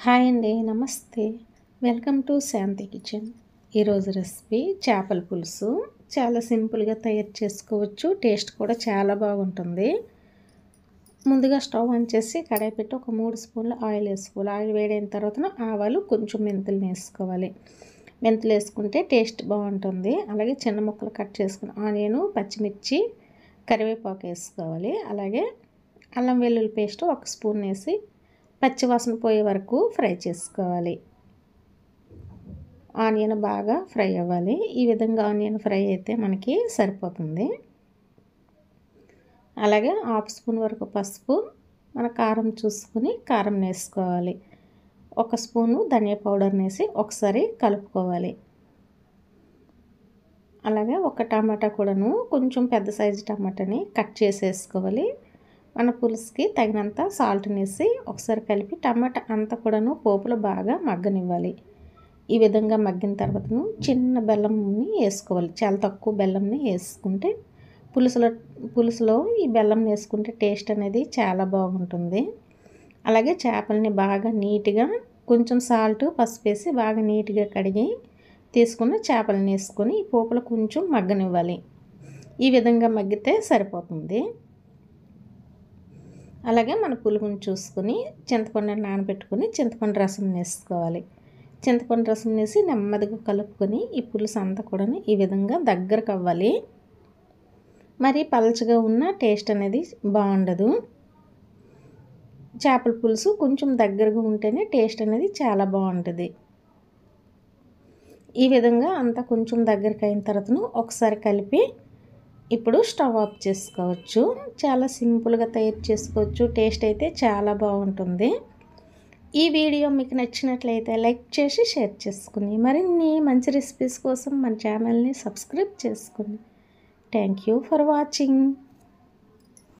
Hi అండి, నమస్తే. Welcome to Shanti kitchen. ఈరోజు రెసిపీ చేపల పులుసు. చాలా సింపుల్గా తయారు చేసుకోవచ్చు. టేస్ట్ కూడా చాలా బాగుంటుంది. ముందుగా స్టవ్ ఆన్ చేసి కడాయి పెట్టి ఒక 3 స్పూన్ల ఆయిల్ వేసుకోవాలి. ఆయిల్ వేడైన తర్వాత ఆవాలు, కొంచెం మెంతులు వేసుకోవాలి. మెంతులు వేసుకుంటే టేస్ట్ బాగుంటుంది. అలాగే చిన్న ముక్కలు కట్ చేసుకుని ఆనియన్, పచ్చిమిర్చి, కరివేపాకు వేసుకోవాలి. అలాగే అల్లం వెల్లుల్లి పేస్ట్ 1 స్పూన్ వేసి పచ్చివాసన పోయే వరకు ఫ్రై చేసుకోవాలి. ఆనియన్ బాగా ఫ్రై అవ్వాలి. ఈ విధంగా ఆనియన్ ఫ్రై అయితే మనకి సరిపోతుంది. అలాగే 1/2 స్పూన్ వరకు పసుపు, మన కారం చూసుకుని కారం వేసుకోవాలి. 1 స్పూను ధనియా పౌడర్ వేసి ఒకసారి కలుపుకోవాలి. అలాగే ఒక టమాటా కూడాను, కొంచెం పెద్ద సైజు టమాటాని కట్ చేసేసుకోవాలి. మన పులుసుకి తగినంత సాల్ట్ వేసి ఒకసారి కలిపి టమాటా అంతా కూడాను పోపులో బాగా మగ్గనివ్వాలి. ఈ విధంగా మగ్గిన తర్వాతను చిన్న బెల్లంని వేసుకోవాలి. చాలా తక్కువ బెల్లంని వేసుకుంటే పులుసులో ఈ బెల్లం వేసుకుంటే టేస్ట్ అనేది చాలా బాగుంటుంది. అలాగే చేపలని బాగా నీట్గా కొంచెం సాల్ట్, పసుపు వేసి బాగా నీట్గా కడిగి తీసుకున్న చేపలను వేసుకొని ఈ పోపులో కొంచెం మగ్గనివ్వాలి. ఈ విధంగా మగ్గితే సరిపోతుంది. అలాగే మన పులుగుని చూసుకొని చింతపండు నానబెట్టుకొని చింతపండు రసం వేసుకోవాలి. చింతపండు రసం వేసి నెమ్మదిగా కలుపుకొని ఈ పులుసు అంతా కూడా ఈ విధంగా దగ్గరకు అవ్వాలి. మరి పలచగా ఉన్న టేస్ట్ అనేది బాగుండదు. చేపల పులుసు కొంచెం దగ్గరగా ఉంటేనే టేస్ట్ అనేది చాలా బాగుంటుంది. ఈ విధంగా అంతా కొంచెం దగ్గరికి అయిన తర్వాతను ఒకసారి కలిపి ఇప్పుడు స్టవ్ ఆఫ్ చేసుకోవచ్చు. చాలా సింపుల్గా తయారు చేసుకోవచ్చు. టేస్ట్ అయితే చాలా బాగుంటుంది. ఈ వీడియో మీకు నచ్చినట్లయితే లైక్ చేసి షేర్ చేసుకుని మరిన్ని మంచి రెసిపీస్ కోసం మన ఛానల్ని సబ్స్క్రైబ్ చేసుకుని. Thank you for watching.